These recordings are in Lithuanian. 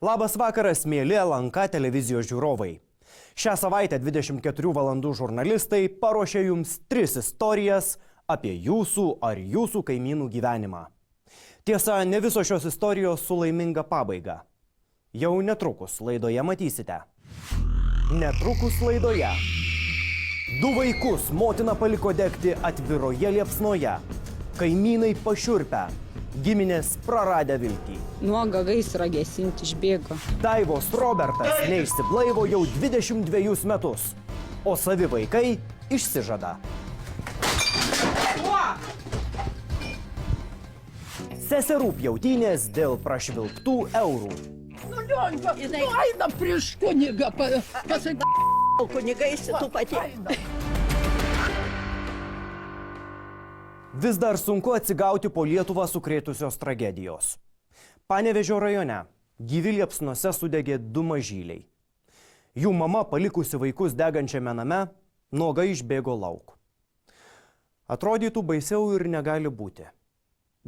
Labas vakaras, mėly LNK televizijos žiūrovai. Šią savaitę 24 valandų žurnalistai paruošė jums 3 istorijas apie jūsų ar jūsų kaimynų gyvenimą. Tiesa, ne visos šios istorijos su laiminga pabaiga. Jau netrukus laidoje matysite. Netrukus laidoje. 2 vaikus motina paliko degti atviroje liepsnoje. Kaimynai pašiurpę. Giminės praradę viltį. Nuogą gaisrą gesinti išbėgo. Daivos Robertas neišsiblaivo jau 22 metus, o savi vaikai išsižada. Seserų pjautynės dėl prašvilptų eurų. Eina prieš kunigą, pasakyk, Kunigai tu pati. Vis dar sunku atsigauti po Lietuvą sukrėtusios tragedijos. Panevėžio rajone gyvi liepsnose sudegė 2 mažyliai. Jų mama, palikusi vaikus degančiame name, nuoga išbėgo lauk. Atrodytų baisiau ir negali būti.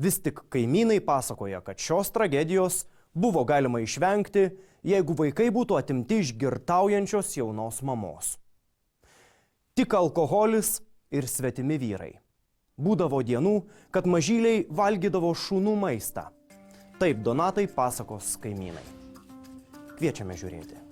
Vis tik kaimynai pasakoja, kad šios tragedijos buvo galima išvengti, jeigu vaikai būtų atimti iš girtaujančios jaunos mamos. Tik alkoholis ir svetimi vyrai. Būdavo dienų, kad mažyliai valgydavo šunų maistą. Taip Donatai pasakos kaimynai. Kviečiame žiūrėti.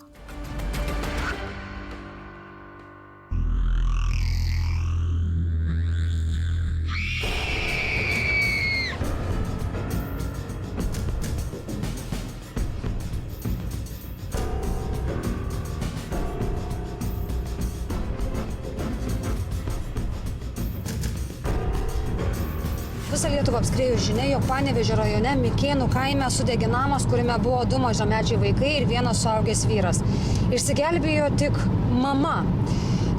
Visą Lietuvą apskriejo žinia, jog Panevėžio rajone Mikėnų kaime sudegė namas, kuriame buvo 2 mažamečiai vaikai ir 1 suaugęs vyras. Išsigelbėjo tik mama.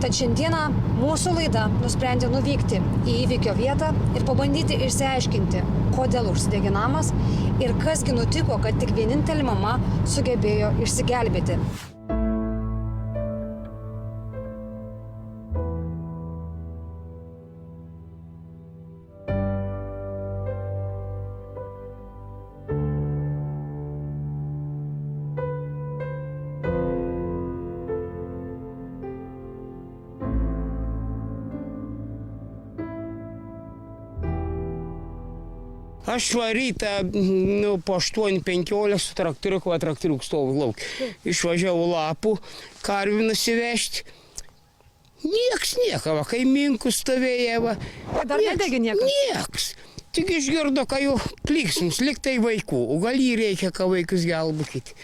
Tad šiandieną mūsų laida nusprendė nuvykti į įvykio vietą ir pabandyti išsiaiškinti, kodėl užsidegė namas ir kasgi nutiko, kad tik vienintelė mama sugebėjo išsigelbėti. Aš švą rytą po 8:15 su traktoriuku, traktoriuk stovu lauk. Išvažiavau lapų, karvių nusivežti. Nieko, kaiminku stovėjo. Dar nedegė niekas? Nieks. Tik išgirdo, ką jau klyksmus, lyg tai vaikų. O gal jį reikia, ką vaikus gelbėkit.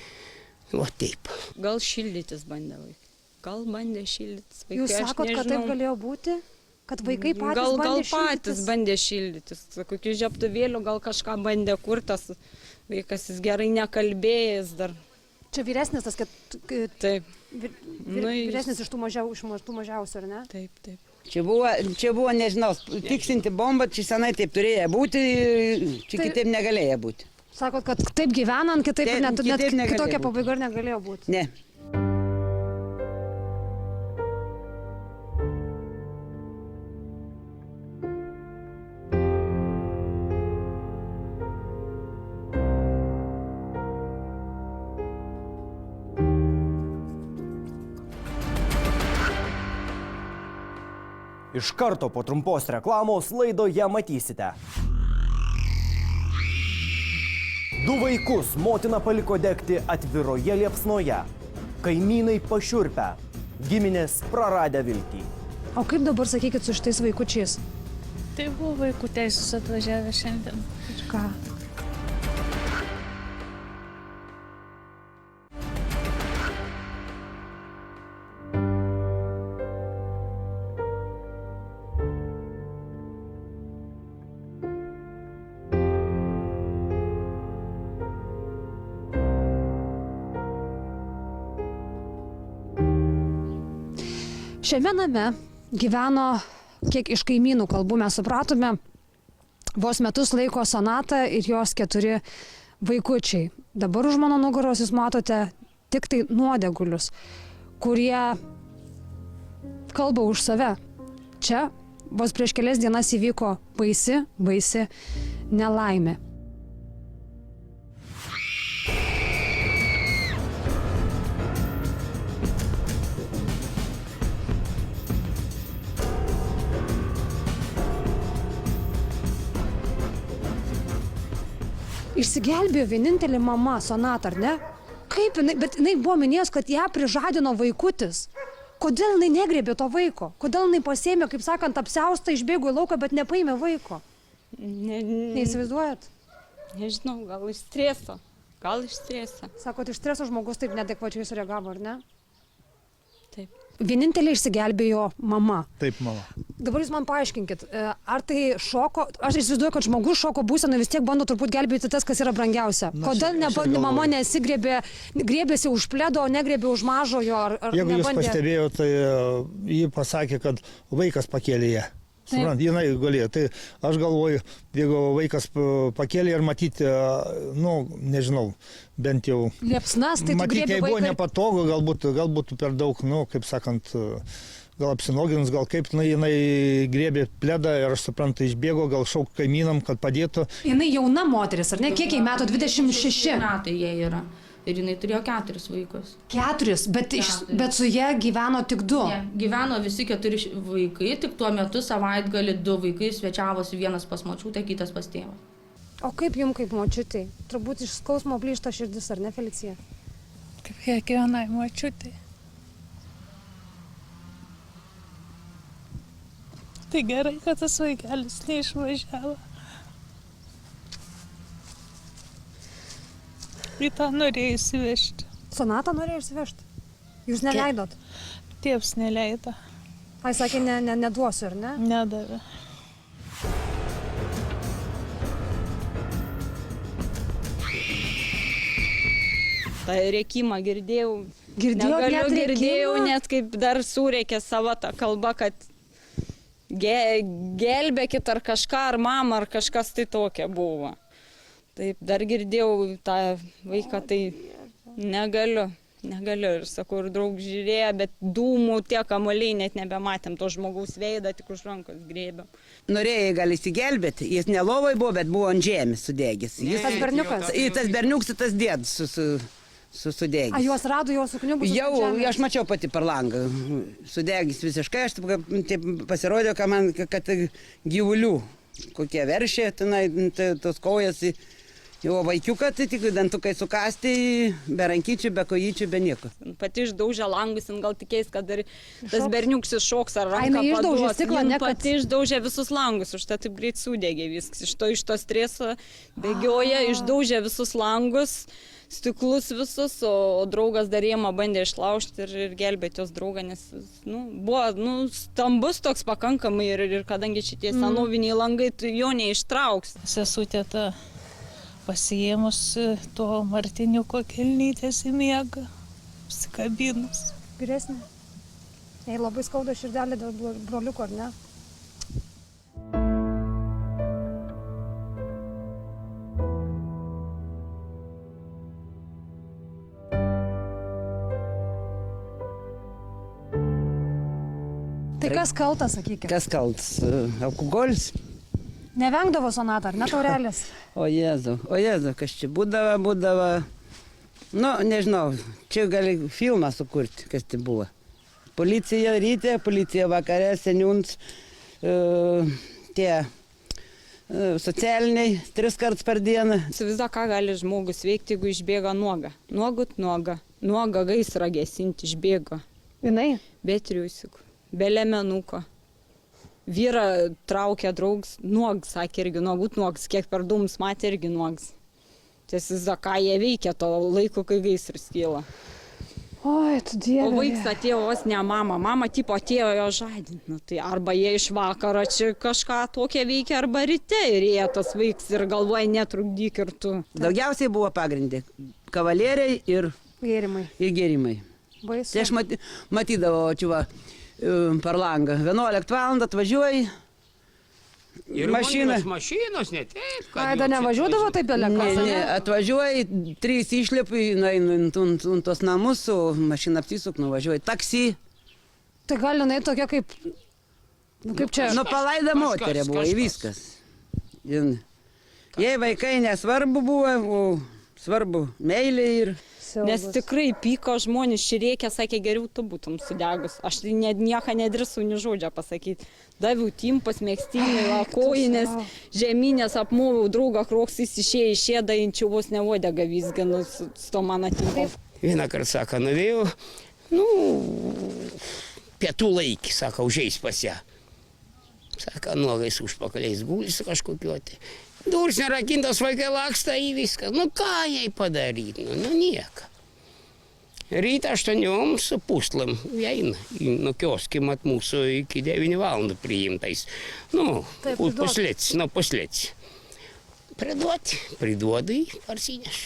O taip. Gal šildytis bandė vaikai. Gal bandė šildytis vaikai. Jūs sakot, kad taip galėjo būti? Kad vaikai patys gal patys bandė šildytis. Kokių žiaptuvėlių, gal kažką bandė kurtas. Vaikas jis gerai nekalbėjęs dar. Čia vyresnis tas, kad... Taip. Vyresnis iš tų mažiausių, ar ne? Taip. Čia buvo, nežinau, tiksinti bomba, čia senai taip turėjo būti, čia kitaip negalėjo būti. Sakot, kad taip gyvenant, kitaip net kitokia pabaiga negalėjo būti. Ne. Iš karto po trumpos reklamos laidoje matysite. 2 vaikus motina paliko degti atviroje liepsnoje. Kaimynai pašiurpę. Giminės praradę viltį. O kaip dabar sakykit su šitais vaikučiais? Tai buvo vaikų teisės atvažiavę šiandien. Ką? Šiame name gyveno, kiek iš kaimynų kalbų mes supratome, vos metus laiko Sonata ir jos 4 vaikučiai. Dabar už mano nugaros jūs matote tik tai nuodegulius, kurie kalba už save. Čia vos prieš kelias dienas įvyko baisi nelaimė. Išsigelbėjo vienintelė mama, Sonata, ar ne? Kaip jinai, bet jinai buvo minėjus, kad ją prižadino vaikutis. Kodėl jinai negrėbė to vaiko? Kodėl jinai pasėmė, kaip sakant, apsiaustą, išbėgo į lauką, bet nepaėmė vaiko? Neįsivaizduojat? Nežinau, gal iš streso. Gal iš streso. Sakot, iš streso žmogus taip neadekvačiai sureagavo, ar ne? Taip. Vienintelė išsigelbėjo mama. Taip, mama. Dabar jūs man paaiškinkit, ar tai šoko, aš įsivaizduoju, kad žmogus šoko būsena vis tiek bando turbūt gelbėti tas, kas yra brangiausia. Kodėl mama grėbėsi už pledo, o negrėbė už mažojo? Jeigu jūs pastebėjote, tai ji pasakė, kad vaikas pakėlė ją. Suprant, jinai galėjo. Tai aš galvoju, jeigu vaikas pakėlė ir matyti, nu, nežinau, bent jau... Liepsnas, tai matyti, jai buvo vaiką... nepatogu, galbūt per daug, nu, kaip sakant, gal apsinoginus, gal kaip, jinai grėbė pledą ir aš suprantu, išbėgo, gal šauk kaimynam, kad padėtų. Jinai jauna moteris, ar ne? Kiek jai metų? 26 metai jie yra. Ir jinai turėjo 4 vaikus. 4, bet su jie gyveno tik 2. Gyveno visi 4 vaikai, tik tuo metu savaitgalį 2 vaikai svečiavosi, vienas pas močiutę, kitas pas tėvą. O kaip jum, kaip močiutei? Turbūt iš skausmo plyšta širdis, ar ne, Felicija? Kaip kiekvienai močiutei. Tai gerai, kad tas vaikelis neišvažiavo. Į tą norėjo įsivežti. Sonatą norėjo įsivežti? Jūs neleidot? Tėvs neleido. Ai, sakė, neduosiu, ar ne? Nedavė. tą rėkimą girdėjau. Girdėjau, net kaip dar surėkė savo tą kalbą, kad gelbėkit ar kažką, ar mamą, ar kažkas tai tokia buvo. Taip, dar girdėjau tą vaiką, tai negaliu. Ir sakau, ir draug žiūrėjo, bet dūmų tie kamuoliai net nebematėm, to žmogaus veidą tik už rankos grėbėm. Norėjai gal įsigelbėti, jis ne lovoj buvo, bet buvo ant žemės sudegęs. Tas berniukas? Tas berniukas, tas dėdas sudegęs. A, juos rado jau sukniubus? Jau, aš mačiau pati per langą, sudegęs visiškai, aš taip pasirodė, kad gyvulių kokie veršė, tos kojas. Jo vaikiuką, tai tik dantukai sukasti, be rankyčių, be kojyčių, be nieko. Pati išdaužė langus, gal tikėjais, kad dar tas berniukas iššoks ar ranką paduos. Išdaužė stiklą, ne? Pati išdaužė visus langus, už tą taip greit sudegė viskas. Iš to streso bėgioja, išdaužė visus langus, stiklus visus, o draugas dar jėmą bandė išlaužti ir gelbėti jos draugą, nes buvo stambus toks pakankamai ir kadangi šitie senoviniai langai, tai jo neištrauks. Sesutė ta pasiėmus to Martiniuko kelnytės į miegą, apsikabinus. Vyresnė. Jei labai skauda širdelė dėl broliuko, ar ne? Tai kas kaltas, sakykime? Kas kaltas? Alkoholis? Nevengdavo Sonata, ar ne Taurelės? O Jėzau, kas čia būdavo. Nu, nežinau, čia gali filmą sukurti, kas tai buvo. Policija ryte, policija vakare, seniūns, tie socialiniai 3 kartus per dieną. Įsivaizduoju, ką gali žmogus veikti, jeigu išbėga nuoga. Nuoga gaisrą gesinti išbėgo. Jinai? Be triusikų, be lemenuko. Vyra traukė draugs, nuogs, sakė irgi nuogs, kiek per dūmus matė irgi nuogs. Tiesiog, ką jie veikia to laiko, kai gaisras kyla. Oi, tu Dieve. O vaikas atėjo vos ne mama tipo atėjo jo žadinti. Tai arba jie iš vakaro čia kažką tokia veikia, arba ryte ir jie tas vaiks ir galvoja netrukdyk ir tu. Daugiausiai buvo pagrindė kavaleriai ir gėrimai. Baisu. Tai aš matydavau, čia per langą. 11 valandą atvažiuoji. Ir mašinos, ne taip. Ai, dar nevažiuodavo taip elekas? Ne, atvažiuoji, 3 išlipai, nueinu ant tos namus, o mašina apsisuk, nuvažiuoji. Taksi. Tai gal jinai tokia kaip čia? Palaida moterė buvo, viskas. Jei vaikai nesvarbu buvo, o svarbu meilė ir... Nes tikrai pyko žmonės, širėkė, sakė, geriau tu būtum sudegus. Aš nieko nedrįsau, ni žodžio pasakyti. Daviau timpas, mėgstinį, kojinės, žemynės apmoviau, draugą kroksys išėda, inčių vos nevodega visginu su to mano timpu. Vieną kartą, sako, nuvėjau, pietų laikį, sako, užeis pas ją. Sako, nuogais užpakaliais gulis kažkokiuoti. Durys nerakintas, vaikai laksta į viską. Nu ką jai padaryti? Nu nieko. Rytą 8 su puslam eina. Nu kioskį mat mūsų iki 9 valandų priimtais. Nu, puslėts. Priduodai, parsineš.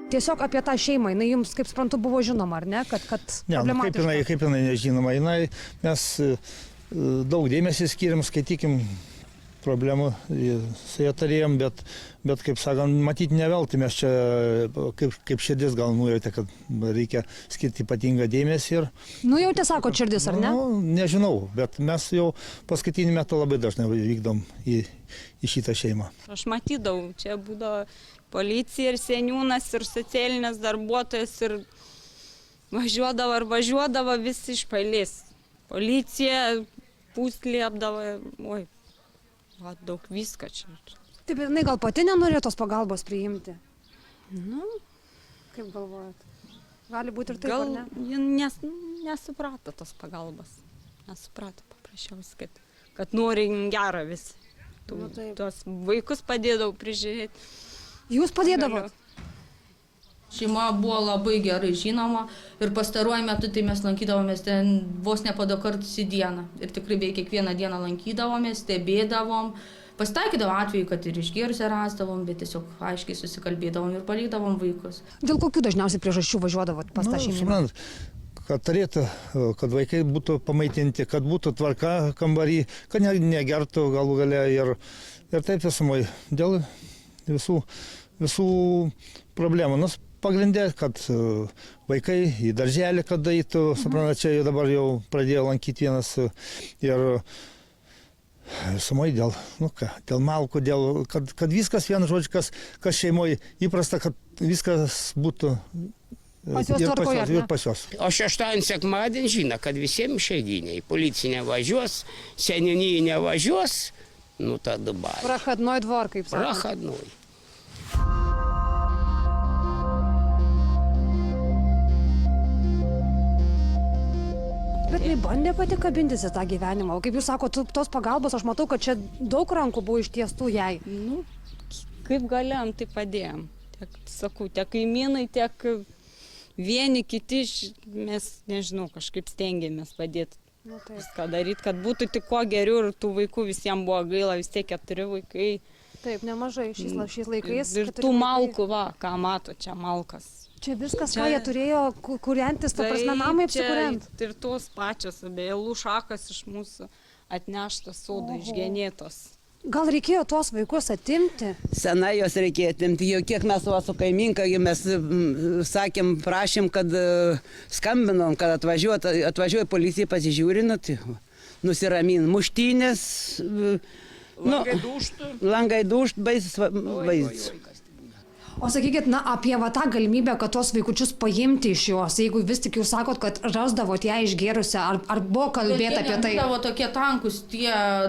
Tiesiog apie tą šeimą, jinai jums, kaip suprantu, buvo žinoma, ar ne? Ne, kaip jinai nežinoma. Mes daug dėmesį skiriam, skaitykim problemų, su jie turėjom, bet kaip sakant, matyti ne veltui, mes čia kaip širdis gal nujautė, kad reikia skirti ypatingą dėmesį. Nujautė, sako, širdis, ar ne? Nežinau, bet mes jau paskutinį metą labai dažnai vykdom į šitą šeimą. Aš matydavau, čia būdavo policija ir seniūnas ir socialinės darbuotojas ir važiuodavo visi iš pailės. Policija puslėpdavo, oi, daug viską čia. Taip, jinai gal pati nenorėjo tos pagalbos priimti? Nu, kaip galvojat? Gali būti ir taip, ar ne? Gal nesuprato tos pagalbos. Nesuprato paprasčiausiai, kad nori gerą visi. Tuos vaikus padėdavau prižiūrėti. Jūs padėdavot? Šeima buvo labai gerai žinoma ir pastaruoju metu tai mes lankydavomės ten vos ne po 2 kartus į dieną. Ir tikrai beveik kiekvieną dieną lankydavomės, stebėdavom. Pasitaikydavo atveju, kad ir išgėrusią rasdavom, bet tiesiog aiškiai susikalbėdavom ir palikdavom vaikus. Dėl kokių dažniausiai priežasčių važiuodavot pas tą šeimą? Kad turėtų, kad vaikai būtų pamaitinti, kad būtų tvarka kambarį, kad negertų galų gale ir taip visumai. Dėl visų problemų. Nors pagrindė, kad vaikai į darželį, kad eitų, suprantate, čia dabar jau pradėjo lankyti vienas ir sumai dėl malkų, kad viskas, vienu žodžiu, kas šeimoje įprasta, kad viskas būtų ir pas juos. O šeštadienį sekmadienį žino, kad visiems išeiginiai. Policija nevažiuos, seniūnija nevažiuos, nu tada bai. Prachadnoj dvor, kaip sakė. Prachadnoj. Bet jinai bandė pati kabintis į tą gyvenimą. O kaip jūs sakote, tos pagalbos, aš matau, kad čia daug rankų buvo ištiestų jai. Nu, kaip galėjom, tai padėjom. Tiek kaimynai, tiek vieni kiti, mes, nežinau, kažkaip stengiamės padėti. Viską daryti, kad būtų tik kuo geriau ir tų vaikų visiems buvo gaila, vis tiek 4 vaikai. Taip, nemažai šiais laikais. Ir tų malkų, ką mato čia malkas. Čia viskas, ką jie turėjo kuriantis, ta prasme, namai apsikuriant. Ir tos pačios, abiejų šakas iš mūsų atneštos sodų išgenėtos. Gal reikėjo tuos vaikus atimti? Senai jos reikėjo atimti. Jau kiek mes su kaiminka, mes sakėm, prašėm, kad skambinom, kad atvažiuoja policija, pasižiūri, nusiramin. Muštynės, langai dušt, vaizdas. O sakykit, apie tą galimybę, kad tuos vaikučius paimti iš jos, jeigu vis tik jūs sakot, kad rasdavot ją išgėrusią, ar buvo kalbėta apie tai? Būdavo tokie tankus,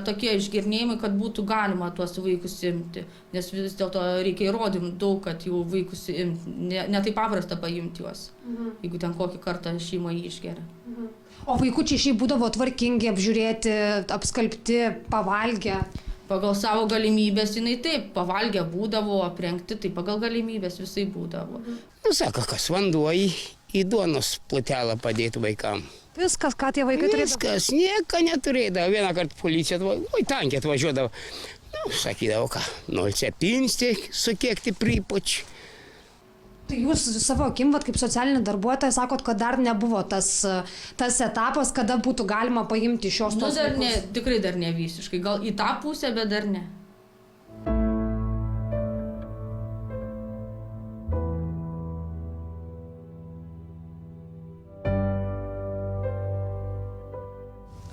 tokie išgirnėjimai, kad būtų galima tuos vaikus imti, nes vis dėlto reikia įrodymų daug, kad jų vaikus imti, ne taip paprasta paimti juos, jeigu ten kokį kartą šeima jį išgeria. O vaikučiai šiaip būdavo tvarkingi, apžiūrėti, apskalbti, pavalgę? Pagal savo galimybės jinai taip, pavalgę būdavo, aprengti, tai pagal galimybės visai būdavo. Sako, kas vanduo į duonos plotelą padėti vaikam. Viskas, ką tie vaikai turėdavo? Viskas, nieko neturėdavo. Vieną kartą policija tankė atvažiuodavo. Sakydavo, ką, 0,7 sukiekti pripočiai. Tai jūs savo akim, kaip socialinė darbuotoja, sakot, kad dar nebuvo tas etapas, kada būtų galima paimti iš jos tos vaikus? Tikrai dar ne visiškai. Gal į tą pusę, bet dar ne.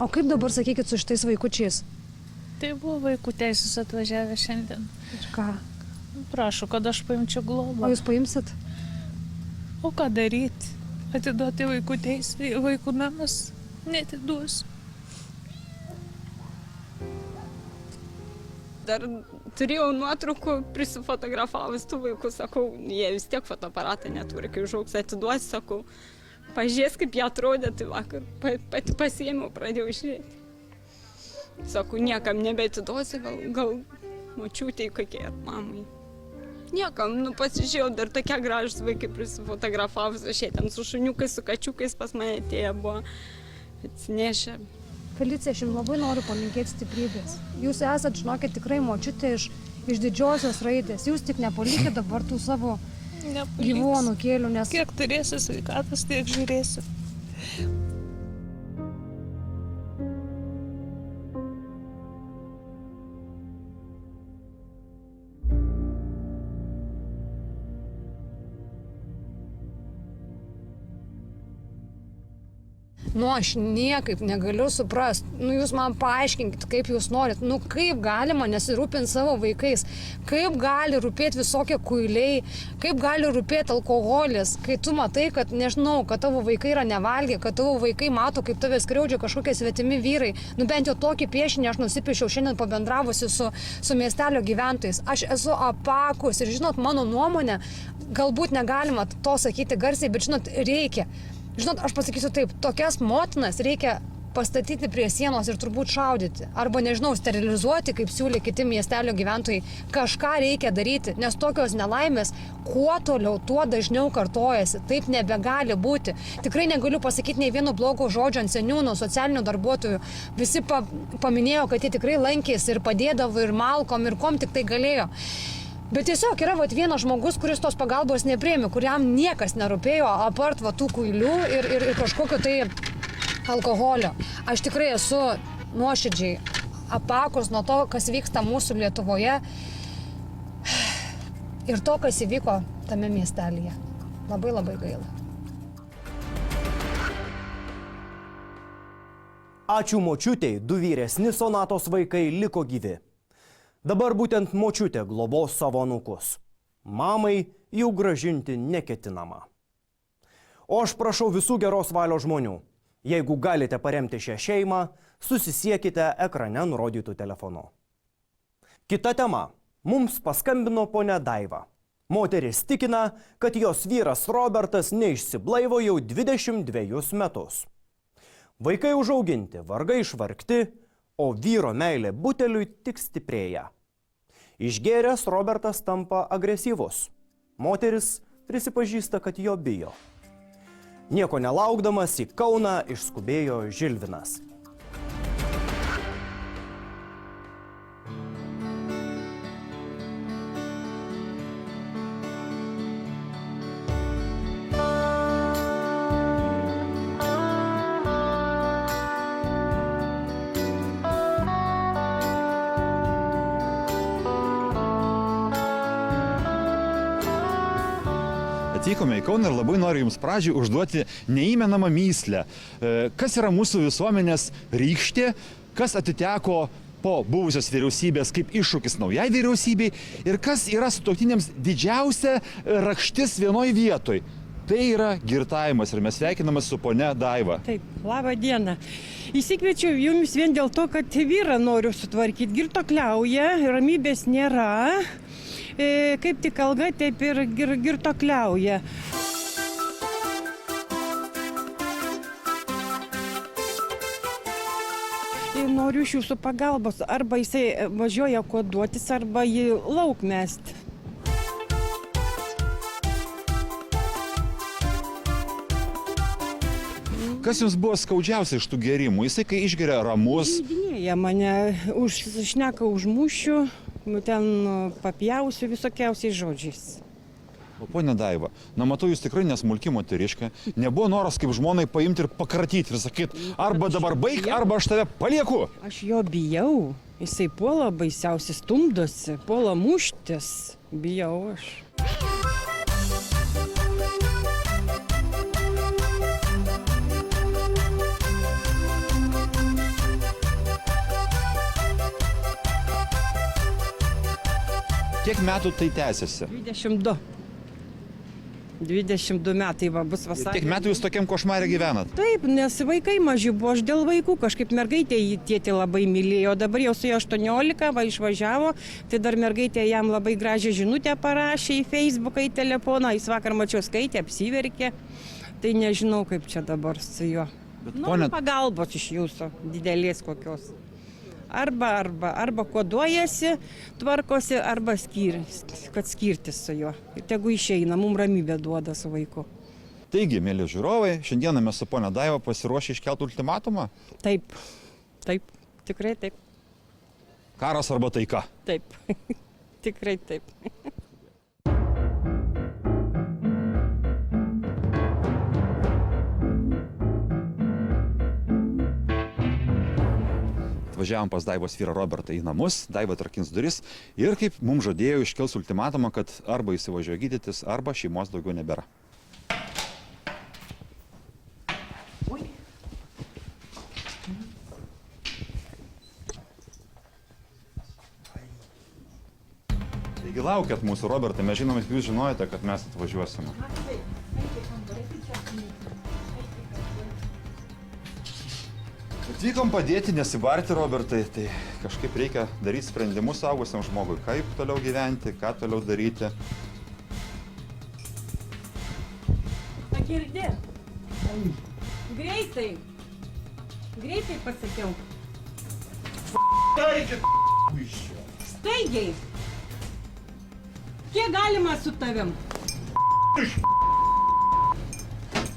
O O kaip dabar, sakykit, su šitais vaikučiais? Tai buvo vaikų teisės atvažiavę šiandien. Ir ką? Prašo, kad aš paimčiau O globą. jūs paimsit? O ką daryti? Atiduoti vaikų teisę į vaikų namus? Netiduosiu. Dar turėjau nuotraukų prisifotografavus tų vaikų, sakau, jie vis tiek fotoaparatą neturi, kai užaugs atiduosiu, sakau, pažiūrės, kaip jie atrodė, tai vakar pati pasiėmiau, pradėjau žiūrėti. Sakau, niekam nebetiduosiu, gal močiutei kokie ar mamai. Niekam, pasižiūrėjau, dar tokie gražus vaikai prisifotografavus, aš jie ten su šuniukais, su kačiukais pas mane atėję buvo atsinešę. Felicija, aš jums labai noriu palinkėti stiprybės. Jūs esat, žinokit, tikrai močiutė iš didžiosios raidės. Jūs tik nepalikite dabar tų savo gyvūnų kėlių, nes... Kiek turėsiu sveikatos, tiek žiūrėsiu. Aš niekaip negaliu suprasti. Jūs man paaiškinkit, kaip jūs norit. Kaip galima nesirūpinti savo vaikais? Kaip gali rūpėti visokie kuiliai? Kaip gali rūpėti alkoholis? Kai tu matai, kad, nežinau, kad tavo vaikai yra nevalgę, kad tavo vaikai mato, kaip tave skriaudžia kažkokie svetimi vyrai. Bent jau tokį piešinį aš nusipiešiau šiandien pabendravusi su miestelio gyventojais. Aš esu apakus ir, žinot, mano nuomonė, galbūt negalima to sakyti garsiai, bet, žinot, reikia. Žinot, aš pasakysiu taip, tokias motinas reikia pastatyti prie sienos ir turbūt šaudyti. Arba, nežinau, sterilizuoti, kaip siūlė kiti miestelio gyventojai. Kažką reikia daryti, nes tokios nelaimės kuo toliau, tuo dažniau kartojasi. Taip nebegali būti. Tikrai negaliu pasakyti nei vieno blogo žodžio ant seniūnų, socialinių darbuotojų. Visi paminėjo, kad jie tikrai lankėsi ir padėdavo ir malkom ir kom tik tai galėjo. Bet tiesiog yra vienas žmogus, kuris tos pagalbos nepriėmė, kuriam niekas nerūpėjo, apart tų kuilių ir kažkokio tai alkoholio. Aš tikrai esu nuoširdžiai apakus nuo to, kas vyksta mūsų Lietuvoje ir to, kas įvyko tame miestelyje. Labai labai gaila. Ačiū močiutei, 2 vyresni Sonatos vaikai liko gyvi. Dabar būtent močiutė globos savo anūkus. Mamai jau gražinti neketinama. O aš prašau visų geros valios žmonių. Jeigu galite paremti šią šeimą, susisiekite ekrane nurodytų telefonu. Kita tema. Mums paskambino ponia Daiva. Moteris tikina, kad jos vyras Robertas neišsiblaivo jau 22 metus. Vaikai užauginti, vargai išvargti, o vyro meilė buteliui tik stiprėja. Išgėręs Robertas tampa agresyvus. Moteris prisipažįsta, kad jo bijo. Nieko nelaukdamas į Kauną išskubėjo Žilvinas. Atvykome į Kauną ir labai noriu Jums pradžiai užduoti neįmenamą mįslę. Kas yra mūsų visuomenės rykštė, kas atiteko po buvusios vyriausybės kaip iššūkis naujai vyriausybei ir kas yra sutuoktiniams didžiausia rakštis vienoj vietoj. Tai yra girtavimas ir mes sveikiname su ponia Daiva. Taip, labą dieną. Įsikviečiau Jums vien dėl to, kad vyrą noriu sutvarkyti. Girtokliauja, ramybės nėra. Kaip tik alga, taip ir girtokliauja. Ir noriu iš Jūsų pagalbos. Arba jisai važiuoja koduotis, arba jį lauk mesti. Kas Jums buvo skaudžiausia iš tų gėrimų? Jisai, kai išgeria, ramus. Įdinėja mane, šneka užmušiu, ten papjausiu visokiausiais žodžiais. O ponia Daiva, matau, Jūs tikrai nesmulki moteriška. Nebuvo noras kaip žmonai paimti ir pakratyti ir sakyti, arba dabar baig, arba aš tave palieku. Aš jo bijau. Jisai puola baisiausiai, stumdosi, puola muštis. Bijau aš. Kiek metų tai tęsiasi? 22. 22 metai va, bus vasarį. Kiek metų jūs tokiam košmarė gyvenat? Taip, nes vaikai maži buvo, aš dėl vaikų kažkaip mergaitė jį tėtį labai mylėjo, dabar jau su jo 18, va išvažiavo, tai dar mergaitė jam labai gražią žinutę parašė į Facebooką, į telefoną, jis vakar mačiau skaitė, apsiverkė, tai nežinau kaip čia dabar su juo. Noriu pagalbos iš jūsų, didelės kokios. Arba koduojasi, tvarkosi, arba kad skirtis su juo. Ir tegu išeina, mums ramybę duoda su vaiku. Taigi, mėly žiūrovai, šiandieną mes su ponia Daiva pasiruošę iškelti ultimatumą? Taip, tikrai taip. Karas arba taika? Taip, tikrai taip. Važiavom pas Daivos vyrą Robertą į namus, Daiva trakins duris ir kaip mums žadėjo iškels ultimatumą, kad arba įsivažiuoja gydytis, arba šeimos daugiau nebėra. Taigi laukiat mūsų, Robertai, mes žinome, jūs žinojate, kad mes atvažiuosime. Atvykom padėti, nesibarti, Robertai, tai kažkaip reikia daryti sprendimus saugusiam žmogui, kaip toliau gyventi, ką toliau daryti. Pagirdė. Greitai pasakiau. Staigiai. Kiek galima su tavim?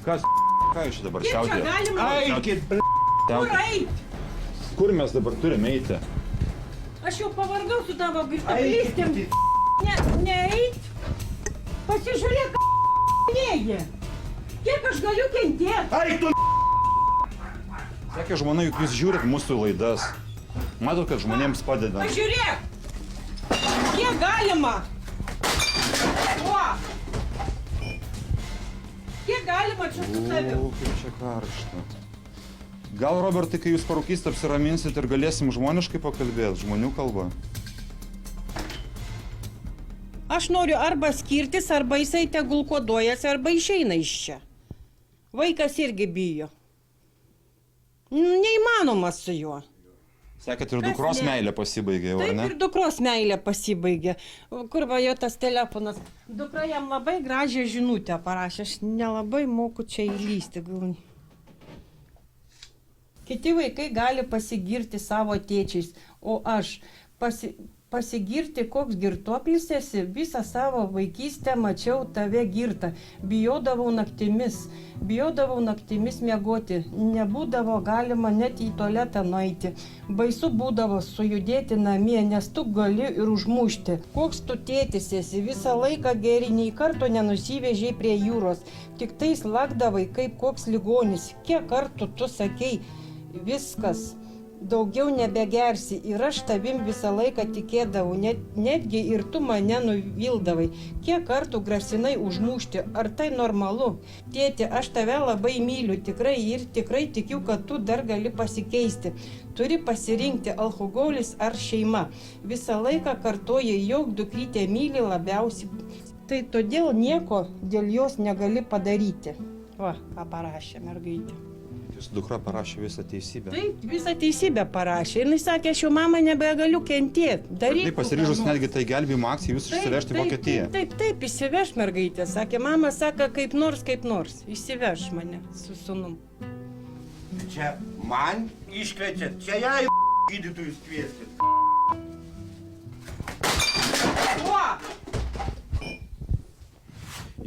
Kas? Ką jūs dabar Kiek čia šiaudė? galima? Eikit, Kur eit? Kur mes dabar turime eiti? Aš jau pavargau su tavo girtaklystėm. Neeit. Pasižiūrėk, nėgi. Kiek aš galiu kentėti? Eik tu! Sakė žmona, juk jūs žiūrit mūsų laidas. Matot, kad žmonėms padeda. Pažiūrėk. Kiek galima? O! Kiek galima čia su tavim? O, kaip čia karšta. Gal, Robertai, kai jūs parūkysite, apsiraminsit ir galėsim žmoniškai pakalbėti, žmonių kalba? Aš noriu arba skirtis, arba jisai tegul koduojasi, arba išeina iš čia. Vaikas irgi bijo. Neįmanoma su juo. Sakėt, ir dukros meilė pasibaigė, jau, ar ne? Taip, ir dukros meilė pasibaigė. Kur va jo tas telefonas. Dukra jam labai gražią žinutę parašė. Aš nelabai moku čia įlysti. Kiti vaikai gali pasigirti savo tėčiais, o aš pasigirti, koks girtuoklis esi, visą savo vaikystę mačiau tave girtą. Bijodavau naktimis miegoti, nebūdavo galima net į tualetą nueiti. Baisu būdavo sujudėti namie, nes tu gali ir užmušti. Koks tu tėtis esi, visą laiką geri, nei karto nenusivežiai prie jūros, tik tais lakdavai kaip koks ligonis. Kiek kartų tu sakei, viskas, daugiau nebegersi ir aš tavim visą laiką tikėdavau, netgi ir tu mane nuvildavai. Kiek kartų grasinai užmušti, ar tai normalu? Tėti, aš tave labai myliu, tikrai ir tikrai tikiu, kad tu dar gali pasikeisti. Turi pasirinkti alkoholis ar šeima. Visą laiką kartoji, jog dukrytė myli labiausiai. Tai todėl nieko dėl jos negali padaryti. Va, ką parašė mergaitė. Jūsų dukra parašė visą teisybę. Taip, visą teisybę parašė. Ir jis sakė, aš jau mamą nebegaliu kentėti. Taip, pasiryžus netgi tai gelbėjimo akcijai jūs išsivežti į Vokietiją. Taip, įsiveš mergaitė. Sakė, mama sako, kaip nors. Įsiveš mane su sūnum. Čia man iškviečiat, čia ją gydytojus kvieskit. O!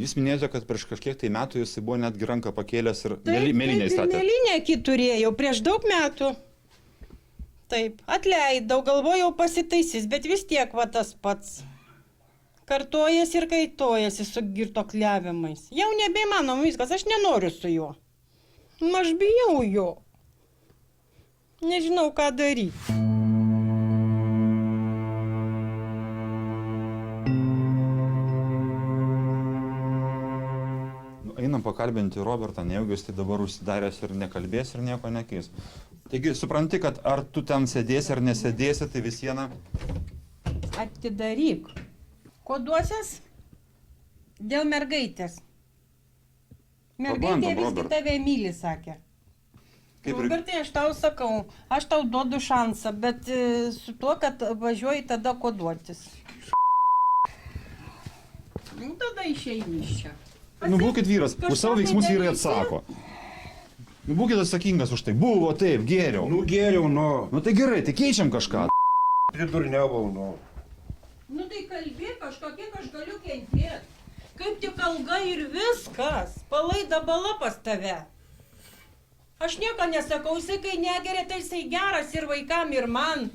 Jūs minėjote, kad prieš kažkiek tai metų jūs buvo netgi ranką pakėlęs ir mėlynę įstatė. Taip, mėlynę akį turėjau prieš daug metų. Taip, atleidau, galvojau pasitaisys, bet vis tiek va tas pats. Kartojasi ir kaitojasi su girtuokliavimais. Jau nebeįmanoma viskas, aš nenoriu su juo. Aš bijau jo. Nežinau, ką daryti. Einam pakalbinti Robertą, nejaugi jis tai dabar užsidaręs ir nekalbės ir nieko nekeis. Taigi, supranti, kad ar tu ten sėdėsi ar nesėdėsi, tai vis viena... Atidaryk. Koduosias? Dėl mergaitės. Mergaitė Pabandom, visgi Robert. tave myli, sakė. Kaip ir Robertai, aš tau sakau, aš tau duodu šansą, bet su tuo, kad važiuoji tada koduotis. Nu, tada išeini iš čia. Nu, būkit vyras, už savo veiksmus vyrai atsako. Nu, būkit atsakingas už tai. Buvo taip, gėriau. Nu geriau, nu. Nu tai gerai, tai keičiam kažką. Pridurniavau, nu. Nu tai kalbėk kažką, kiek aš galiu kentėti. Kaip tik alga ir viskas. Palaida bala pas tave. Aš nieko nesakau, jisai kai negeria, tai jisai geras ir vaikam, ir man.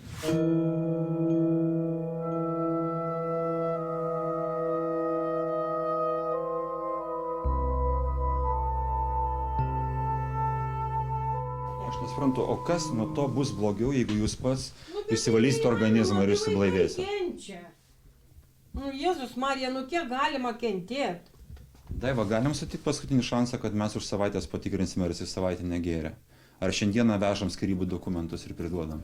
Aš nesuprantu, o kas nuo to bus blogiau, jeigu jūs pats išsivalysite organizmą ir išsiblaivėsite? Kenčia. Nu, Jėzus Marija, nu kiek galima kentėti? Daiva, galim sutikti paskutinį šansą, kad mes už savaitės patikrinsime, ar jis savaitę negėrė. Ar šiandieną vežam skyrybų dokumentus ir priduodam?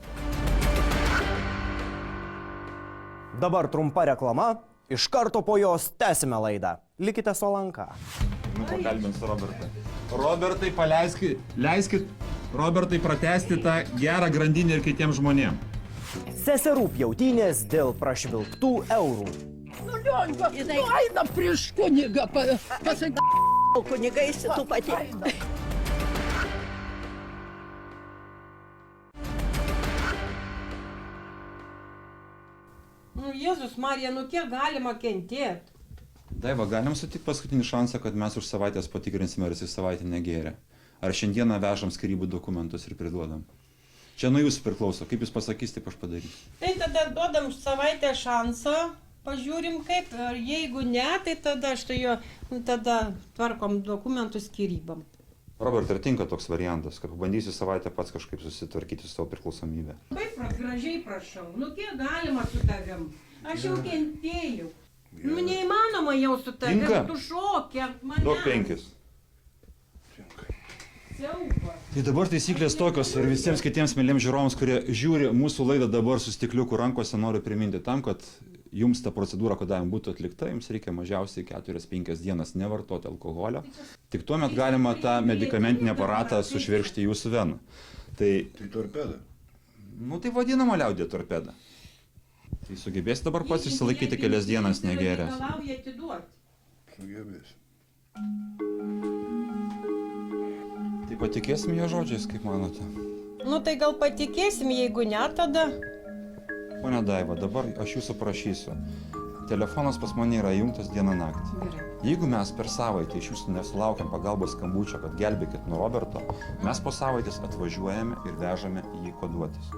Dabar trumpa reklama, iš karto po jos tęsime laidą. Likite su Alanka. Nu, pakalbinsiu Robertą. Robertai, leiskit Robertai pratęsti tą gerą grandinę ir kitiems žmonėms. Seserų pjautynės dėl prašvilptų eurų. Nu, Lionka, nu eina prieš kunigą, pasakyk. O kunigais tu pati. Nu, Jėzus Marija, nu kiek galima kentėti? Daiva, galim sutikti paskutinį šansą, kad mes už savaitės patikrinsime, ar jis savaitę negėrė. Ar šiandieną vežam skyrybų dokumentus ir priduodam? Čia nuo jūsų priklauso. Kaip jūs pasakysite, taip aš padarysiu. Tai tada duodam savaitę šansą, pažiūrim kaip, ar jeigu ne, tai tada aš tai jo, tada tvarkom dokumentus skyrybam. Robert, ar tinka toks variantas, kad bandysiu savaitę pats kažkaip susitvarkyti su savo priklausomybę? Kaip gražiai prašau, nu kiek galima su tavim? Aš jau kentėjau. Nu neįmanoma jau su tavim, Tinka? tu šokia mane. Duok 5. Siauba. Tai dabar taisyklės tokios ir visiems kitiems myliems žiūrovams, kurie žiūri mūsų laidą dabar su stikliuku rankose, noriu priminti tam, kad jums ta procedūra kodavim būtų atlikta, jums reikia mažiausiai 4-5 dienas nevartoti alkoholio. Tik tuomet galima tą medikamentinį aparatą sušvirkšti jūsų veną. Tai torpeda. Nu tai vadinama liaudė torpeda. Tai sugebėsi dabar pats išsilaikyti kelias dienas negeręs. Reikalauja atiduoti. Sugebėsi. Tai patikėsim jo žodžiais, kaip manote? Nu tai gal patikėsim, jeigu ne, tada. Pone Daiva, dabar aš jūsų prašysiu. Telefonas pas mane yra įjungtas dieną naktį. Gerai. Jeigu mes per savaitę iš jūsų nesulaukiam pagalbos skambučio, kad gelbėkit nuo Roberto, mes po savaitės atvažiuojame ir vežame jį koduotis.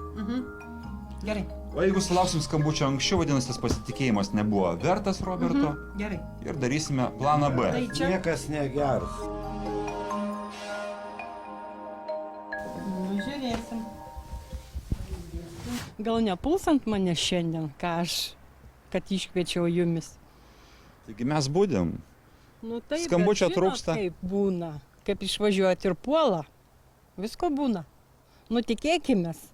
Gerai. O jeigu sulauksim skambučio anksčiau, vadinasi, tas pasitikėjimas nebuvo vertas Roberto Gerai. ir darysime planą B. Tai čia. Niekas negeras. Nu, žiūrėsim. Gal nepulsant mane šiandien, kad iškviečiau jumis. Taigi mes būdėm. Nu, taip, Skambučio bet žinot, trūksta. Kaip būna, kaip išvažiuoti ir puola. Visko būna. Nu, tikėkimės.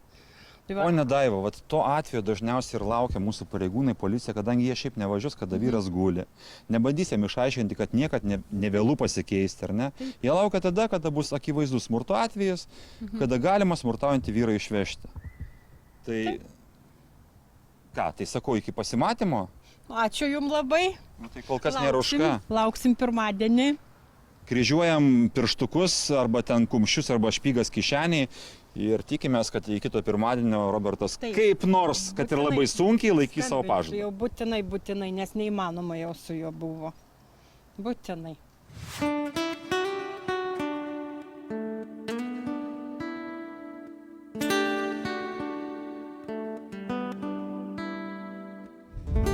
Tai va, O ne Daiva, vat to atveju dažniausiai ir laukia mūsų pareigūnai, policija, kadangi jie šiaip nevažiuos, kada vyras guli. Nebandys jam išaiškinti, kad niekad nevėlų pasikeisti, ar ne? Jie laukia tada, kada bus akivaizdus smurto atvejas, kada galima smurtaujantį vyrą išvežti. Tai ką, tai sakau, iki pasimatymo? ačiū jums labai. Nu, tai kol kas nėra už ką. Lauksim pirmadienį. Kryžiuojam pirštukus arba ten kumščius arba špygas kišeniai ir tikimės, kad iki kito pirmadienio Robertas Taip. kaip nors, kad ir labai sunkiai laikys savo pažadą. Jau būtinai, nes neįmanoma jau su juo buvo. Būtinai.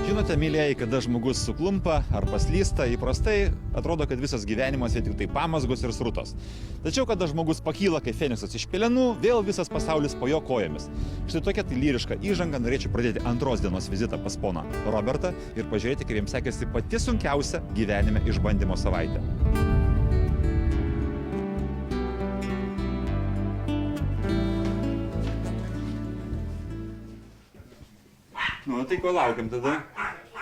Žinote, mylėjai, kada žmogus suklumpa ar paslysta, įprastai atrodo, kad visas gyvenimas vien tik tai pamazgos ir srutos. Tačiau, kada žmogus pakyla kaip feniksas iš pelenų, vėl visas pasaulis po jo kojomis. Štai tokia tai lyriška įžanga, norėčiau pradėti antros dienos vizitą pas poną Robertą ir pažiūrėti, kaip jiems sekėsi pati sunkiausia gyvenime išbandymo savaitė. Nu, tai ko laukiam tada?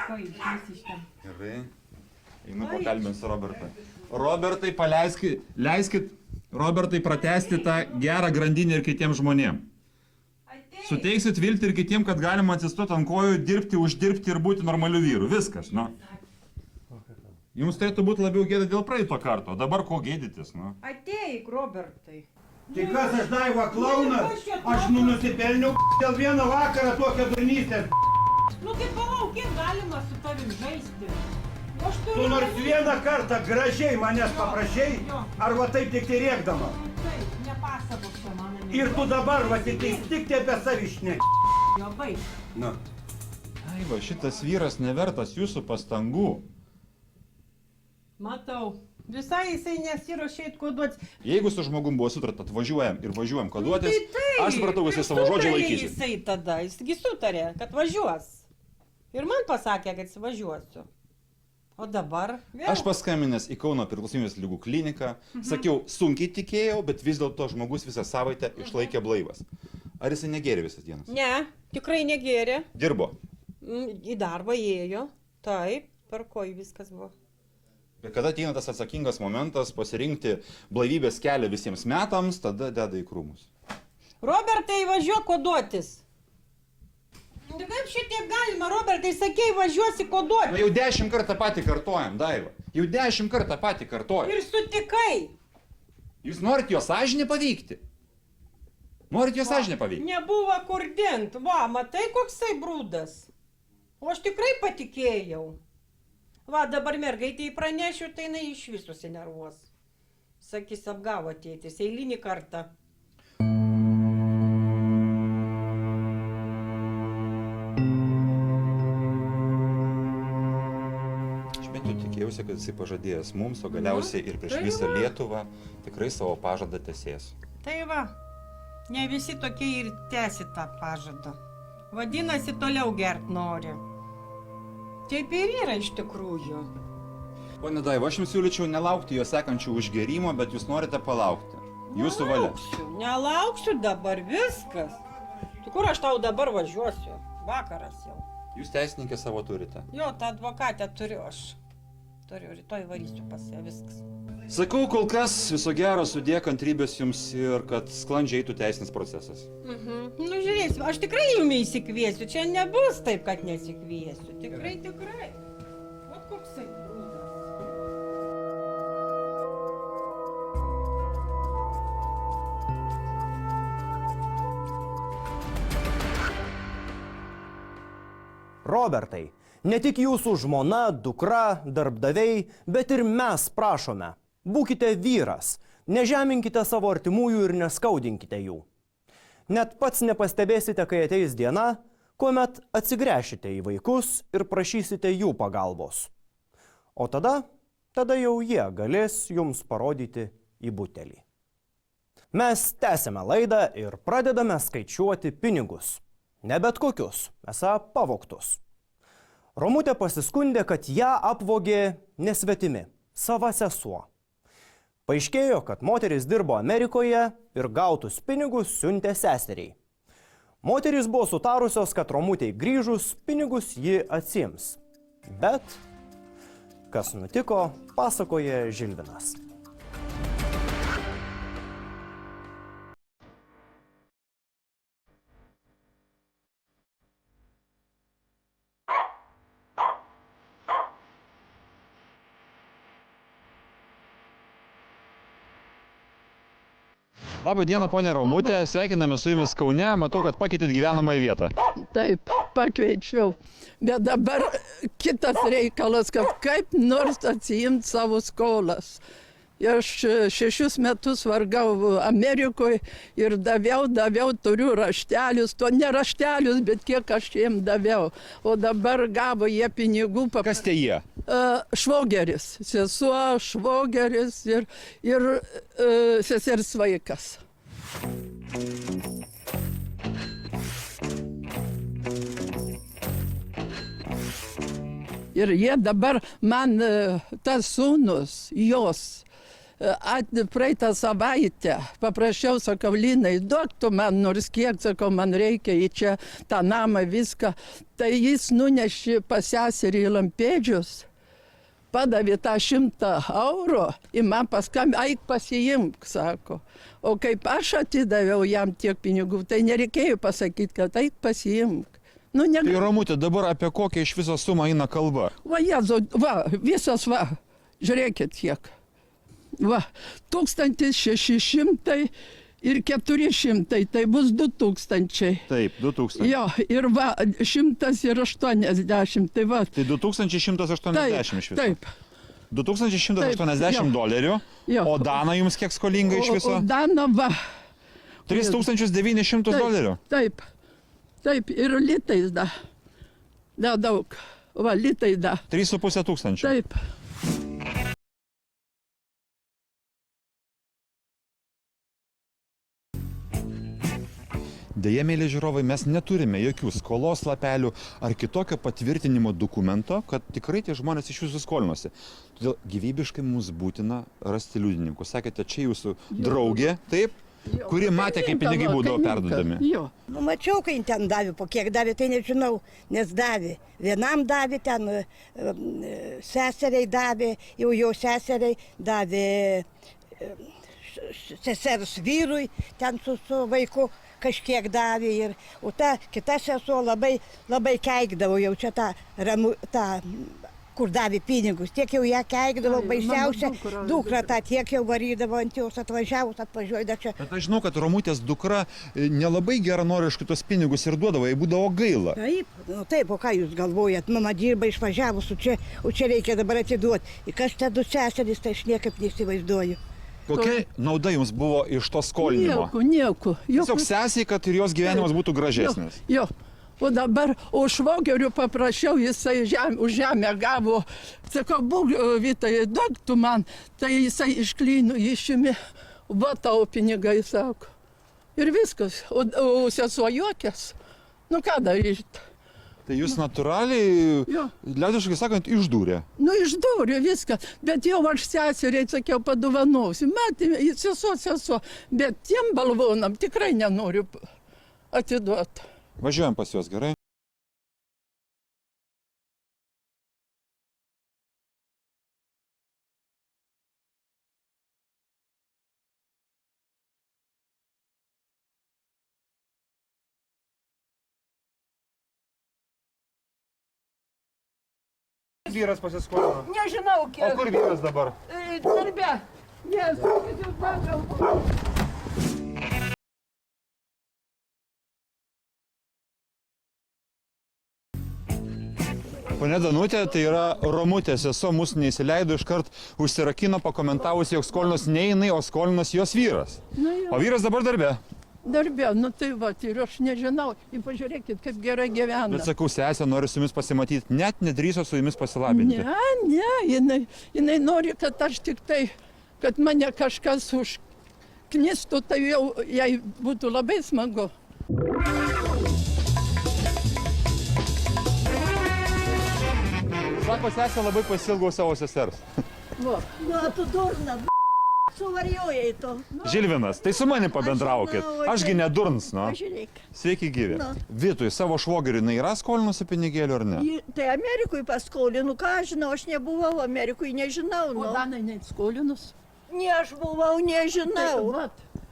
Gerai. Einu pakalbinsiu Robertą. Robertai, leiskit Robertai pratęsti tą gerą grandinę ir kitiems žmonėms. Suteiksit viltį ir kitiems, kad galima atsistoti ant kojų, dirbti, uždirbti ir būti normaliu vyru. Viskas, nu. Jums turėtų būti labiau gėda dėl praeito karto, o dabar ko gėdytis, nu. Ateik, Robertai. Tai kas aš Daiva klaunas, aš nusipelniau dėl vieną vakarą tokią durnystę. Nu tai palauk, kiek galima su tavim žaisti? Tu nors vieną kartą gražiai manęs paprašei, arba taip tik tai rėkdama. Taip, nepasakok čia mano. Ir tu dabar, va, tik tai apie savišnę. Jo, baig. Na. Aiva, šitas vyras nevertas jūsų pastangų. Matau. Visai jisai nesiruošia eit koduoti. Jeigu su žmogum buvo sutarta, atvažiuojam ir važiuojam koduotis, aš supratau, jisai savo žodžio laikysis. Jisai tada, jisgi sutarė, kad važiuos. Ir man pasakė, kad važiuosiu. O dabar vėl? Aš paskambinęs į Kauno priklausomybės ligų kliniką, sakiau, sunkiai tikėjau, bet vis dėlto žmogus visą savaitę išlaikė blaivas. Ar jisai negėrė visas dienas? Ne, tikrai negėrė. Dirbo? Į darbą ėjo. Taip, tvarkoj viskas buvo. Ir kada ateina tas atsakingas momentas pasirinkti blaivybės kelią visiems metams, tada deda į krūmus. Robertai, važiuok koduotis. Tai kaip šitiek galima, Robertai, sakei, važiuosi koduoti. Na jau 10 kartą patį kartojam, Daiva. Jau 10 kartą patį kartojam. Ir sutikai. Jūs norit jo sąžinę paveikti? Norit jo sąžinę paveikti? Nebuvo kur dint. Va, matai, koksai brūdas. O aš tikrai patikėjau. Va, dabar mergaitė pranešiu, tai jinai iš viso susinervuos. Sakys, apgavo tėtis, eilinį kartą. Tikėjausi, kad jisai pažadėjęs mums, o galiausiai ir prieš visą Lietuvą tikrai savo pažadą tesės. Tai va, ne visi tokie ir tęsi tą pažadą. Vadinasi, toliau gert nori. Taip ir yra iš tikrųjų. Pone Daiva, aš jums siūlyčiau nelaukti jo sekančių užgerimo, bet jūs norite palaukti. Jūsų valia. Nelauksiu dabar, viskas. Tu kur aš tau dabar važiuosiu? Vakaras jau. Jūs teisininkė savo turite. Jo, tą advokatę turiu aš. Turiu, rytoj varysiu pas ją, viskas. Sakau, kol kas viso gero, sudė kantrybės jums ir kad sklandžiai eitų teisinis procesas. Nu, žiūrėsim, aš tikrai jums įsikviesiu, čia nebus taip, kad nesikviesiu. Tikrai. Vat koksai brūdas. Robertai, ne tik jūsų žmona, dukra, darbdaviai, bet ir mes prašome. Būkite vyras, nežeminkite savo artimųjų ir neskaudinkite jų. Net pats nepastebėsite, kai ateis diena, kuomet atsigręšite į vaikus ir prašysite jų pagalbos. O tada jau jie galės jums parodyti į butelį. Mes tęsime laidą ir pradedame skaičiuoti pinigus. Ne bet kokius, esą pavogtus. Romutė pasiskundė, kad ją apvogė nesvetimi, sava sesuo. Paaiškėjo, kad moteris dirbo Amerikoje ir gautus pinigus siuntė seseriai. Moterys buvo sutarusios, kad Romutei grįžus pinigus ji atsiims. Bet kas nutiko, pasakoja Žilvinas. Labą dieną, ponė Romutė, sveikiname su jumis Kaune, matau, kad pakeitėt gyvenamąją vietą. Taip, pakeičiau. Bet dabar kitas reikalas, kad kaip nors atsiimti savo skolas. Aš 6 metus vargau Amerikoje ir daviau, turiu raštelius, to ne raštelius, bet kiek aš jiem daviau. O dabar gavo jie pinigų. Kas tie jie? Švogeris, sesuo, švogeris ir sesers vaikas. Ir jie dabar man, tas sūnus, jos, praeitą savaitę paprašiau, sakau, Linai, duok tu man nors kiek, sakau, man reikia į čia tą namą viską. Tai jis nunešė pas seserį į Lampėdžius, padavė tą 100 eurų ir man paskambino, eik pasiimk, sako. O kaip aš atidaviau jam tiek pinigų, tai nereikėjo pasakyti, kad eik pasiimk. Nu, Tai Romutė, dabar apie kokią iš viso sumą eina kalba? Va, Jezu, va, visas va, žiūrėkit kiek. Va, 1600 ir 400, tai bus 2000. Taip, 2000. Jo, ir va, 180, tai va. Tai 2180 iš viso. Taip. 2180 dolerių, Jo. o Dana jums kiek skolinga iš viso? O Dana va. 3900 dolerių. Taip, taip, ir litais da. Da daug. Va, litai da. 3500. Taip. Deja, mėly žiūrovai, mes neturime jokių skolos lapelių ar kitokio patvirtinimo dokumento, kad tikrai tie žmonės iš jūsų skolinosi. Todėl gyvybiškai mums būtina rasti liudininkų. Sakėte, čia jūsų draugė, taip, kuri matė, kaip pinigai būdavo perdodami. Nu, mačiau, kai ten davė, po kiek davė, tai nežinau, nes davė. Vienam davė ten, seseriai davė, jau jo seseriai davė sesers vyrui, ten su vaiku kažkiek davė. O ta kita sesuo labai keikdavo jau čia tą, kur davė pinigus. Tiek jau ją keikdavo, baisiausia dukra tą tiek jau varydavo ant jos atvažiuoja dar čia. Bet aš žinau, kad Romutės dukra nelabai geranoriškai tos pinigus ir duodavo, jai būdavo gaila. Taip, nu taip, o ką jūs galvojat, mama dirba išvažiavus, o čia reikia dabar atiduoti. Ir kas te 2 seserys, tai aš niekaip neįsivaizduoju. Kokia nauda jums buvo iš to skolinimo? Nieko. Tiesiog sesiai, kad ir jos gyvenimas būtų gražesnis. Jo. O dabar, o švogerių paprašiau, jisai už žemę gavo. Sakau, būk, Vytai, duok tu man. Tai jisai iš klynų išėmė, va tavo pinigai, sako. Ir viskas. O sesuo juokės. Nu ką daryti? Tai jūs natūraliai, liaudiškai sakant, išdūrė. Nu, išdūrė viską. Bet jau aš seseriai sakiau, padovanosiu. Matėme, sesuo. Bet tiem balvonam tikrai nenoriu atiduoti. Važiuojam pas juos, gerai? Vyras pasiskolino. Nežinau, kiek. O kur vyras dabar? Darbe. Jėzus, jūs man galvojate. Ponia Danutė, tai yra Romutės sesuo, mūsų neįsileido, iškart užsirakino, pakomentavusi, jog skolinos ne jinai, o skolinos jos vyras. O vyras dabar darbe. Darbe, nu tai va, ir aš nežinau. Ir pažiūrėkit, kaip gerai gyvena. Bet sakau, sesė nori su jumis pasimatyti, net nedrįso su jumis pasilabinti. Ne, jinai nori, kad aš tik tai, kad mane kažkas užknistų, tai jau jai būtų labai smagu. Sako, sesė labai pasilgau savo sesers. Nu, tu durna, suvarjojai to. Žilvinas, tai su manim pabendraukit. Ašgi nedurns, nu. Pažiūrėk. Sveiki gyvi. Vitui, savo švogeriui, jinai yra skolinusi pinigėlių ar ne? Tai Amerikui paskolinu, ką aš žinau, aš nebuvau Amerikui, nežinau. O Danai neskolinus? Ne, aš buvau, nežinau.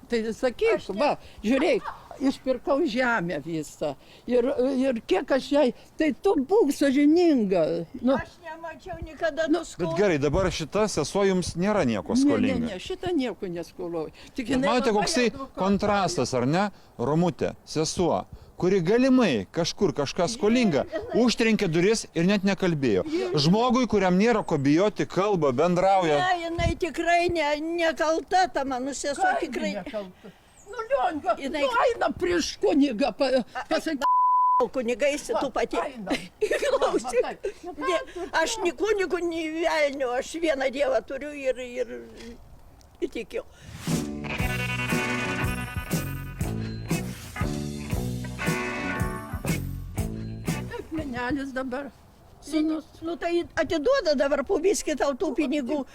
Tai sakyk, va, žiūrėk, išpirkau žemę visą. Ir kiek aš jai, tai tu būk sąžininga. Nu, aš nemačiau niekada Bet gerai, dabar šita sesuo jums nėra nieko skolinga. Ne, šitą nieko neskoloju. Matote, koksai kontrastas, ar ne? Romutė, sesuo, kuri galimai kažkur kažką skolinga, užtrenkė duris ir net nekalbėjo. Žmogui, kuriam nėra ko bijoti, kalba, bendrauja. Ne, jinai tikrai nekalta, ta mano sesuo tikrai. Nu, Lionga, nu eina prieš kunigą, pasakyk. Kunigais tu pati. Klausyk. Aš ni kunigų, ni velnių, aš vieną dievą turiu ir tikiu. Menelis dabar. Sūnus, nu tai atiduoda dabar po biskį tau tų pinigų.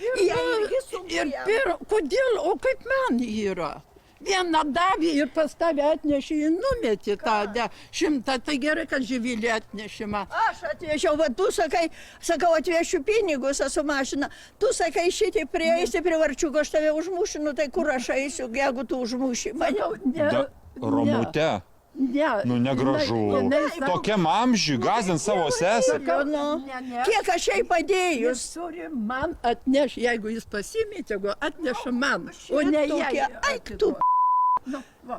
Kodėl, o kaip man yra? Vieną davė ir pas tave atnešė, ir numetė tą 100, tai gerai, kad Živilė atnešė man. Aš atvežiau, va tu sakai, sakau, atvešiu pinigus, esu mašina. Tu sakai, šitai prieisi prie varčiuko, aš tave užmušiu, nu tai kur aš eisiu, jeigu tu užmuši mane. Romute. Ne. Nu negražu. Tokiam amžiui gąsdint savo sesę. Kiek aš jai padėjus? Turi man atnešti, jeigu jis pasimėtė, atneša man, o ne jai. Eik tu.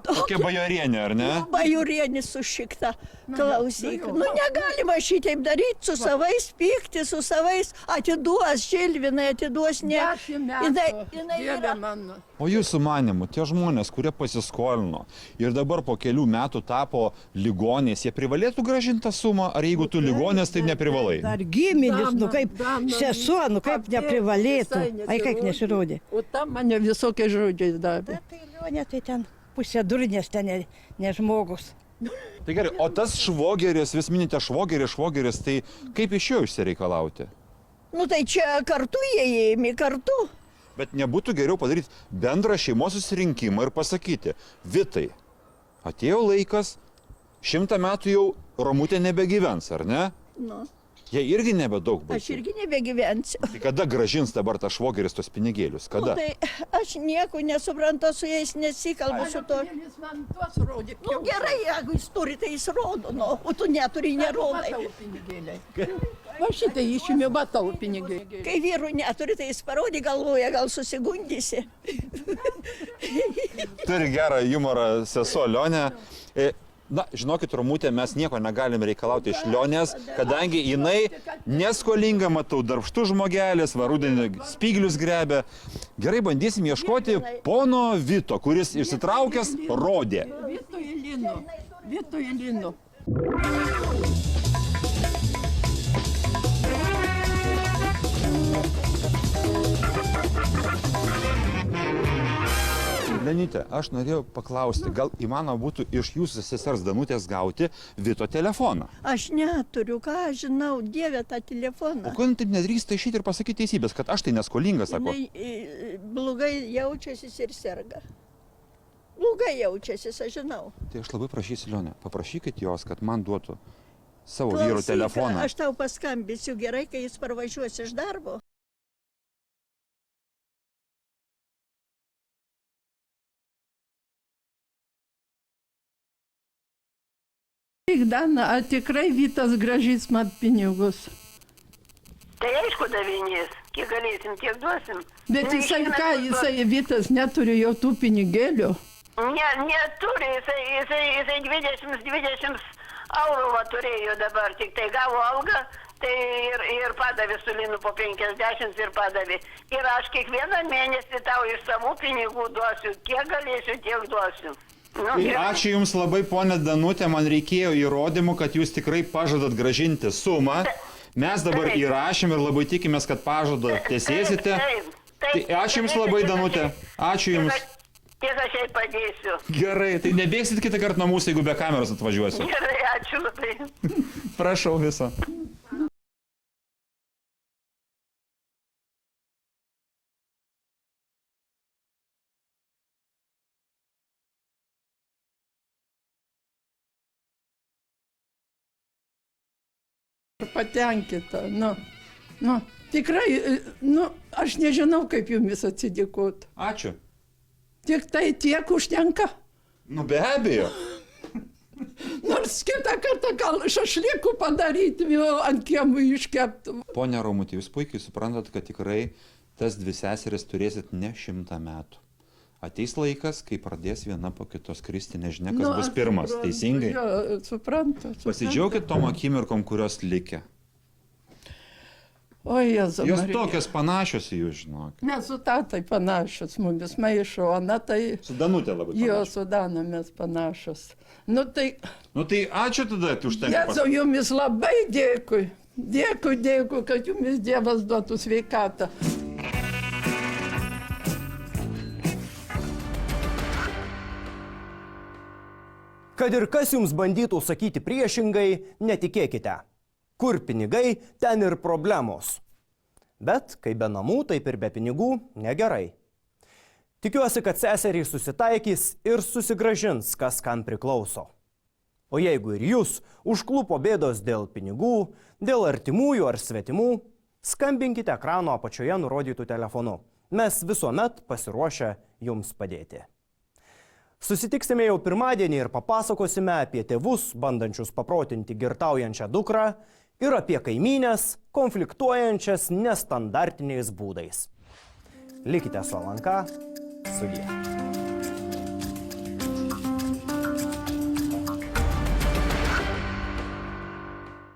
Tokia bajorienė, ar ne? Bajorienė sušikta, klausyk. Nu negalima šitaip daryti, su savais pykti, su savais atiduos, Žilvinai atiduos, ne. 10 metų, dieve mano. O jūsų manimu, tie žmonės, kurie pasiskolino ir dabar po kelių metų tapo ligoniais, jie privalėtų grąžinti tą sumą, ar jeigu tu ligonės, tai neprivalai? Dar giminės, nu kaip sesuo, nu kaip neprivalėtų. Ai, kaip nesirodė. O tam mane visokiais žodžiais davė. Tai Lionė, tai ten pusė durnės, ten ne žmogus. Tai gerai, o tas švogeris, vis minite švogeris, tai kaip iš jo išsireikalauti? Nu tai čia kartu jie ėmė, kartu. Bet nebūtų geriau padaryti bendrą šeimos susirinkimą ir pasakyti, Vitai, atėjo laikas, 100 metų jau Romutė nebegyvens, ar ne? Nu. Jie irgi nebedaug bus. Aš irgi nebegyvensiu. Tai kada grąžins dabar tas švogeris tos pinigėlius? Kada? Nu, tai aš nieko nesuprantu, su jais nesikalbu su to. Nu gerai, jeigu jis turi, tai jis rodo, nu, o tu neturi, nerodai. Va šitai išėmė, matau pinigai. Kai vyrų neturi, tai jis parodė, galvoja, gal susigundysi. Turi gerą humorą sesuo Lionė. Na, žinokit, Romutė, mes nieko negalim reikalauti iš Lionės, kadangi jinai neskolinga, matau, darbštus žmogelis, va rudenį spyglius grebia. Gerai, bandysim ieškoti pono Vito, kuris išsitraukęs rodė. Vito Lino. Lenyte, aš norėjau paklausti, gal įmanoma būtų iš jūsų sesers Danutės gauti Vito telefoną? Aš neturiu, ką aš žinau, Dieve, tą telefoną. O kodėl taip nedrįsta išeiti ir pasakyti teisybės, kad aš tai neskolingas, sako? Jinai blogai jaučiasi ir serga. Blogai jaučiasi, aš žinau. Tai aš labai prašysiu, Lionė, paprašykit jos, kad man duotų savo vyro telefoną. Aš tau paskambinsiu gerai, kai jis parvažiuos iš darbo. Dana, ar tikrai Vytas grąžins man pinigus? Tai aišku davinys, kiek galėsim, tiek duosim. Bet jisai ką, Vytas neturi jau tų pinigėlių? Neturi, jisai 20 eurų turėjo dabar, tik tai gavo algą, tai ir padavė su Linu po 50 ir padavė. Ir aš kiekvieną mėnesį tau iš savų pinigų duosiu, kiek galėsiu, tiek duosiu. Ačiū Jums labai, ponė Danutė, man reikėjo įrodymų, kad Jūs tikrai pažadat grąžinti sumą. Mes dabar įrašėm ir labai tikimės, kad pažadą tiesėsite. Tai ačiū Jums labai, Danutė. Ačiū Jums. Tiek aš jai padėsiu. Gerai, tai nebėgsit kitą kartą nuo mūsų, jeigu be kameros atvažiuosiu. Gerai, ačiū labai. Prašau viso. Patenkinta, tikrai, aš nežinau, kaip Jumis atsidėkoti. Ačiū. Tik tai tiek užtenka. Nu be abejo. Nors kitą kartą gal šašlykų padaryti, ant kiemų iškepti. Pone Romutė, Jūs puikiai suprantat, kad tikrai tas dvi seseris turėsit ne 100 metų. Ateis laikas, kai pradės viena po kitos kristi, nežinia, kas bus pirmas, teisingai? Jo, suprantu. Pasidžiaukit tom akimirkom, kurios likę. O, Jėzau. Jos tokios panašios į Jūs, žinok. Ne, su tatai panašios mumis maišo, o na tai... Su Danutė labai panašios. Jo, su Dana mes panašios. Nu tai ačiū tada, tu užtenka. Jėzau, Jumis labai dėkui. Dėkui, kad Jumis Dievas duotų sveikatą. Kad ir kas jums bandytų sakyti priešingai, netikėkite. Kur pinigai, ten ir problemos. Bet kai be namų, taip ir be pinigų negerai. Tikiuosi, kad seseriai susitaikys ir susigražins, kas kam priklauso. O jeigu ir jūs užklupo bėdos dėl pinigų, dėl artimųjų ar svetimų, skambinkite ekrano apačioje nurodytų telefonu. Mes visuomet pasiruošę jums padėti. Susitiksime jau pirmadienį ir papasakosime apie tėvus, bandančius paprotinti girtaujančią dukrą, ir apie kaimynės, konfliktuojančias nestandartiniais būdais. Likite su LNK, sudie.